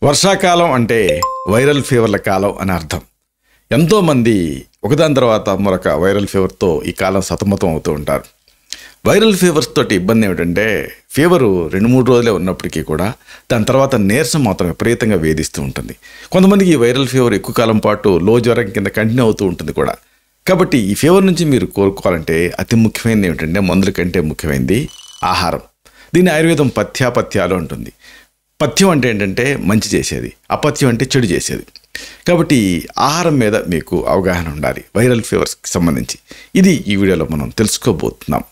వర్షాకాలం అంటే వైరల్ ఫీవర్ల కాలం అని అర్థం. ఎంతోమంది ఒకదాని తర్వాత మరొక వైరల్ ఫీవర్తో ఈ కాలం సతమతం అవుతూ ఉంటారు. వైరల్ ఫీవర్స్ తోటి ఇబ్బంది ఏమిటంటే ఫీవరు 2-3 రోజులే ఉన్నప్పటికీ కూడా దాని తర్వాత నీరసం మాత్రం విపరీతంగా వేధిస్తూ ఉంటుంది. కొంతమందికి ఈ వైరల్ ఫీవర్ ఎక్కువ కాలం పాటు లో జ్వరం కింద కంటిన్యూ అవుతూ ఉంటుంది కూడా. కాబట్టి ఈ ఫీవర్ నుంచి మీరు కోలుకోవాలంటే అతి ముఖ్యమైనది ఏమిటంటే మందుల కంటే ముఖ్యమైనది ఆహారం. దీన్ని ఆయుర్వేదం పథ్యాలు ఉంటుంది. పథ్యం అంటే ఏంటంటే మంచి చేసేది, అపథ్యం అంటే చెడు చేసేది. కాబట్టి ఆహారం మీద మీకు అవగాహన ఉండాలి వైరల్ ఫీవర్స్కి సంబంధించి. ఇది ఈ వీడియోలో మనం తెలుసుకోబోతున్నాం.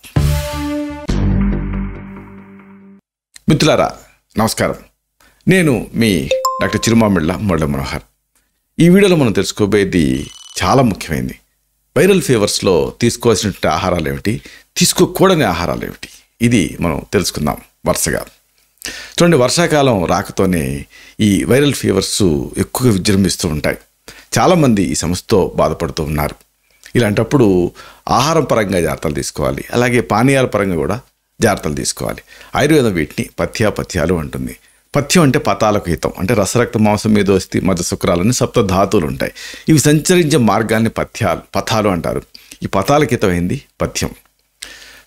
మిత్రులారా నమస్కారం, నేను మీ డాక్టర్ చిరుమామిళ్ళ మురళీ మనోహర్. ఈ వీడియోలో మనం తెలుసుకోబోయేది చాలా ముఖ్యమైనది. వైరల్ ఫీవర్స్లో తీసుకోవాల్సిన ఆహారాలు ఏమిటి, తీసుకోకూడని ఆహారాలు ఏమిటి, ఇది మనం తెలుసుకుందాం వరుసగా. చూడండి, వర్షాకాలం రాకతోనే ఈ వైరల్ ఫీవర్స్ ఎక్కువగా విజృంభిస్తూ ఉంటాయి. చాలామంది ఈ సమస్యతో బాధపడుతూ ఉన్నారు. ఇలాంటప్పుడు ఆహారం పరంగా జాగ్రత్తలు తీసుకోవాలి, అలాగే పానీయాల పరంగా కూడా జాగ్రత్తలు తీసుకోవాలి. ఆయుర్వేదం వీటిని పథ్యాలు అంటుంది. పథ్యం అంటే పతాలకు హితం, అంటే రసరక్త మాంసం మేధోస్థి మధ్య శుక్రాలని సప్త ధాతువులు ఉంటాయి. ఇవి సంచరించే మార్గాన్ని పథాలు అంటారు. ఈ పతాలకు హితం ఏంది పథ్యం.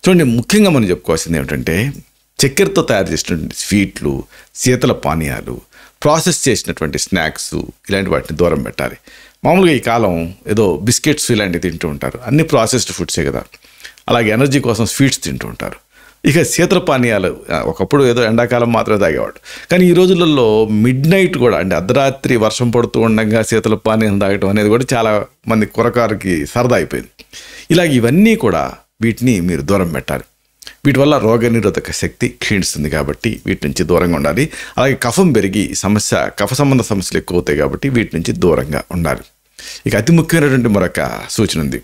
చూడండి, ముఖ్యంగా మనం చెప్పుకోవాల్సింది ఏమిటంటే చక్కెరతో తయారు చేసినటువంటి స్వీట్లు, శీతల పానీయాలు, ప్రాసెస్ చేసినటువంటి స్నాక్స్, ఇలాంటి వాటిని దూరం పెట్టాలి. మామూలుగా ఈ కాలం ఏదో బిస్కెట్స్ ఇలాంటివి తింటూ ఉంటారు, అన్ని ప్రాసెస్డ్ ఫుడ్సే కదా. అలాగే ఎనర్జీ కోసం స్వీట్స్ తింటూ ఉంటారు. ఇక శీతల పానీయాలు ఒకప్పుడు ఏదో ఎండాకాలం మాత్రమే తాగేవాడు, కానీ ఈ రోజులలో మిడ్ నైట్ కూడా, అంటే అర్ధరాత్రి వర్షం పడుతూ ఉండగా శీతల పానీయం తాగటం అనేది కూడా చాలా మంది కురకారుకి సరదా అయిపోయింది. ఇలాగ ఇవన్నీ కూడా వీటిని మీరు దూరం పెట్టాలి. వీటి వల్ల రోగనిరోధక శక్తి క్షీణిస్తుంది కాబట్టి వీటి నుంచి దూరంగా ఉండాలి. అలాగే కఫం పెరిగి కఫ సంబంధ సమస్యలు ఎక్కువ అవుతాయి కాబట్టి వీటి నుంచి దూరంగా ఉండాలి. ఇక అతి ముఖ్యమైనటువంటి మరొక సూచన ఉంది,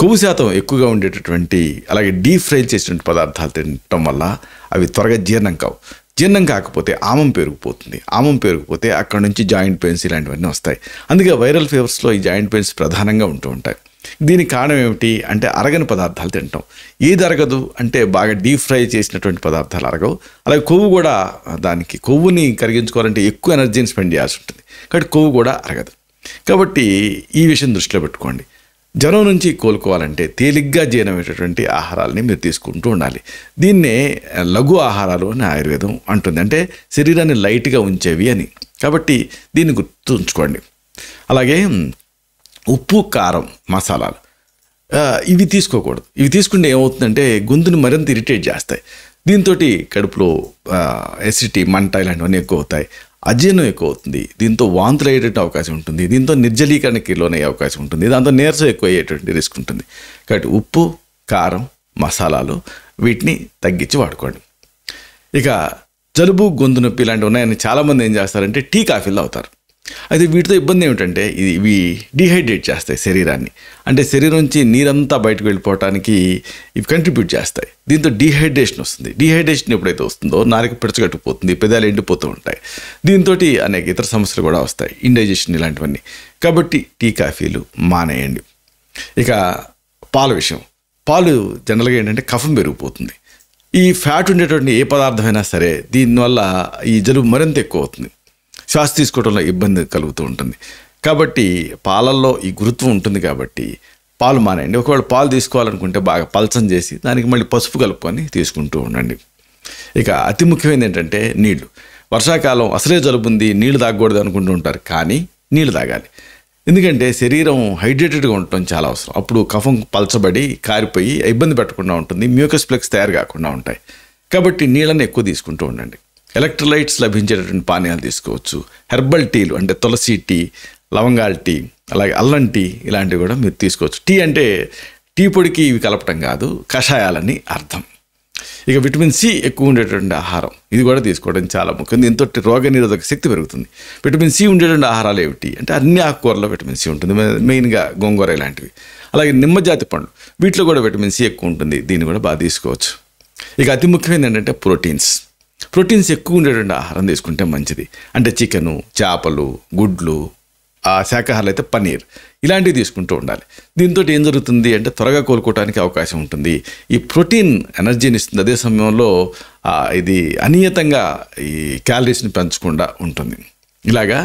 కొవ్వు శాతం ఎక్కువగా ఉండేటటువంటి, అలాగే డీప్ ఫ్రై చేసినటువంటి పదార్థాలు తినటం వల్ల అవి త్వరగా జీర్ణం కావు. జీర్ణం కాకపోతే ఆమం పెరిగిపోతుంది. ఆమం పెరిగిపోతే అక్కడ నుంచి జాయింట్ పెయిన్స్ ఇలాంటివన్నీ వస్తాయి. అందుకే వైరల్ ఫీవర్స్లో ఈ జాయింట్ పెయిన్స్ ప్రధానంగా ఉంటూ ఉంటాయి. దీనికి కారణం ఏమిటి అంటే అరగని పదార్థాలు తినటం. ఏది అరగదు అంటే బాగా డీప్ ఫ్రై చేసినటువంటి పదార్థాలు అరగవు. అలాగే కొవ్వు కూడా, దానికి కొవ్వుని కరిగించుకోవాలంటే ఎక్కువ ఎనర్జీని స్పెండ్ చేయాల్సి ఉంటుంది కాబట్టి కొవ్వు కూడా అరగదు. కాబట్టి ఈ విషయం దృష్టిలో పెట్టుకోండి. జ్వరం నుంచి కోలుకోవాలంటే తేలిగ్గా జీర్ణమయ్యేటటువంటి ఆహారాలని మీరు తీసుకుంటూ ఉండాలి. దీన్నే లఘు ఆహారాలు అని ఆయుర్వేదం అంటుంది, అంటే శరీరాన్ని లైట్గా ఉంచేవి అని. కాబట్టి దీన్ని గుర్తుంచుకోండి. అలాగే ఉప్పు, కారం, మసాలాలు ఇవి తీసుకోకూడదు. ఇవి తీసుకుంటే ఏమవుతుందంటే గొంతుని మరింత ఇరిటేట్ చేస్తాయి. దీంతో కడుపులో ఎసిడిటీ, మంట ఇలాంటివన్నీ ఎక్కువ అవుతాయి. అజీర్ణం ఎక్కువ అవుతుంది. దీంతో వాంతులు అయ్యేటువంటి అవకాశం ఉంటుంది. దీంతో నిర్జలీకరణకి లోనయ్యే అవకాశం ఉంటుంది. దాంతో నీరసం ఎక్కువ అయ్యేటువంటి రిస్క్ ఉంటుంది. కాబట్టి ఉప్పు, కారం, మసాలాలు వీటిని తగ్గించి వాడుకోండి. ఇక జలుబు, గొంతు నొప్పి ఇలాంటివి ఉన్నాయని చాలామంది ఏం చేస్తారంటే టీ, కాఫీలు తాగుతారు. అయితే వీటితో ఇబ్బంది ఏమిటంటే ఇవి డీహైడ్రేట్ చేస్తాయి శరీరాన్ని, అంటే శరీరం నుంచి నీరంతా బయటకు వెళ్ళిపోవటానికి ఇవి కంట్రిబ్యూట్ చేస్తాయి. దీంతో డీహైడ్రేషన్ వస్తుంది. డీహైడ్రేషన్ ఎప్పుడైతే వస్తుందో నాలుక పిడచగట్టుకుపోతుంది, పెదాలు ఎండిపోతూ ఉంటాయి. దీంతో అనేక ఇతర సమస్యలు కూడా వస్తాయి, ఇండైజెషన్ ఇలాంటివన్నీ. కాబట్టి టీ, కాఫీలు మానేయండి. ఇక పాల విషయం, పాలు జనరల్గా ఏంటంటే కఫం పెరిగిపోతుంది. ఈ ఫ్యాట్ ఉండేటువంటి ఏ పదార్థమైనా సరే దీనివల్ల ఈ జలుబు మరింత ఎక్కువ అవుతుంది, శ్వాస తీసుకోవడంలో ఇబ్బంది కలుగుతూ ఉంటుంది. కాబట్టి పాలల్లో ఈ గురుత్వం ఉంటుంది కాబట్టి పాలు మానేయండి. ఒకవేళ పాలు తీసుకోవాలనుకుంటే బాగా పల్చం చేసి దానికి మళ్ళీ పసుపు కలుపుకొని తీసుకుంటూ ఉండండి. ఇక అతి ముఖ్యమైనది ఏంటంటే నీళ్లు. వర్షాకాలం అసలే జలుబు ఉంది, నీళ్లు తాగకూడదు అనుకుంటూ ఉంటారు, కానీ నీళ్లు తాగాలి. ఎందుకంటే శరీరం హైడ్రేటెడ్గా ఉండటం చాలా అవసరం. అప్పుడు కఫం పల్చబడి కారిపోయి ఇబ్బంది పెట్టకుండా ఉంటుంది, మ్యూకస్ ప్లెక్స్ తయారు కాకుండా ఉంటాయి. కాబట్టి నీళ్ళని ఎక్కువ తీసుకుంటూ ఉండండి. ఎలక్ట్రోలైట్స్ లభించేటటువంటి పానీయాలు తీసుకోవచ్చు. హెర్బల్ టీలు అంటే తులసి టీ, లవంగాల టీ, అలాగే అల్లం టీ ఇలాంటివి కూడా మీరు తీసుకోవచ్చు. టీ అంటే టీ పొడికి ఇవి కలపటం కాదు, కషాయాలని అర్థం. ఇక విటమిన్ సి ఎక్కువ ఉండేటువంటి ఆహారం ఇది కూడా తీసుకోవడం చాలా ముఖ్యం. దీంతో రోగనిరోధక శక్తి పెరుగుతుంది. విటమిన్ సి ఉండేటువంటి ఆహారాలు ఏమిటి అంటే అన్ని ఆకుకూరలో విటమిన్ సి ఉంటుంది, మెయిన్గా గోంగూర ఇలాంటివి. అలాగే నిమ్మజాతి పండ్లు, వీటిలో కూడా విటమిన్ సి ఎక్కువ ఉంటుంది, దీన్ని కూడా బాగా తీసుకోవచ్చు. ఇక అతి ముఖ్యమైనది ఏంటంటే ప్రోటీన్స్ ఎక్కువ ఉండేటువంటి ఆహారం తీసుకుంటే మంచిది. అంటే చికెను, చేపలు, గుడ్లు, శాకాహారులు అయితే పన్నీర్, ఇలాంటివి తీసుకుంటూ ఉండాలి. దీంతో ఏం జరుగుతుంది అంటే త్వరగా కోలుకోవడానికి అవకాశం ఉంటుంది. ఈ ప్రోటీన్ ఎనర్జీని ఇస్తుంది, అదే సమయంలో ఇది అనియతంగా ఈ క్యాలరీస్ని పెంచకుండా ఉంటుంది. ఇలాగా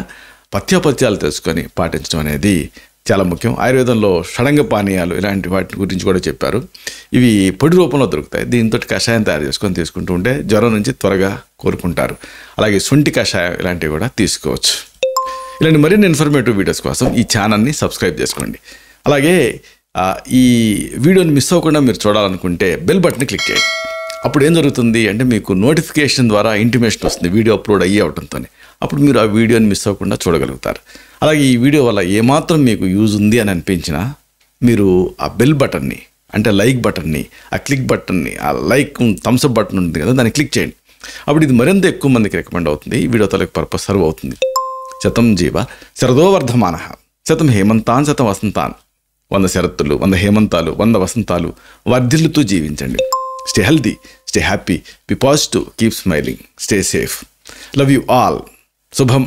పథ్యాపథ్యాలు తెలుసుకొని పాటించడం అనేది చాలా ముఖ్యం. ఆయుర్వేదంలో షడంగ పానీయాలు ఇలాంటి వాటి గురించి కూడా చెప్పారు. ఇవి పొడి రూపంలో దొరుకుతాయి. దీంతో కషాయం తయారు చేసుకొని తీసుకుంటూ ఉంటే జ్వరం నుంచి త్వరగా కోలుకుంటారు. అలాగే శొంఠి కషాయం ఇలాంటివి కూడా తీసుకోవచ్చు. ఇలాంటి మరిన్ని ఇన్ఫర్మేటివ్ వీడియోస్ కోసం ఈ ఛానల్ని సబ్స్క్రైబ్ చేసుకోండి. అలాగే ఈ వీడియోని మిస్ అవ్వకుండా మీరు చూడాలనుకుంటే బెల్ బటన్ని క్లిక్ చేయండి. అప్పుడు ఏం జరుగుతుంది అంటే మీకు నోటిఫికేషన్ ద్వారా ఇంటిమేషన్ వస్తుంది వీడియో అప్లోడ్ అయ్యి అవడంతో. అప్పుడు మీరు ఆ వీడియోని మిస్ అవ్వకుండా చూడగలుగుతారు. అలాగే ఈ వీడియో వల్ల ఏమాత్రం మీకు యూజ్ ఉంది అని అనిపించినా మీరు ఆ బెల్ బటన్ని, అంటే లైక్ బటన్ని, ఆ క్లిక్ బటన్ని, ఆ లైక్ థమ్స్అప్ బటన్ ఉంటుంది కదా, దాన్ని క్లిక్ చేయండి. అప్పుడు ఇది మరింత ఎక్కువ మందికి రికమెండ్ అవుతుంది. ఈ వీడియో తలకు పర్పస్ సర్వ్ అవుతుంది. శతం జీవ శరదో వర్ధమానః, శతం హేమంతాన్ శతం వసంతాన్. 100 శరత్తులు, 100 హేమంతాలు, 100 వసంతాలు వర్ధిల్లుతూ జీవించండి. Stay healthy, stay happy, be positive, keep smiling, stay safe. Love you all. శుభం.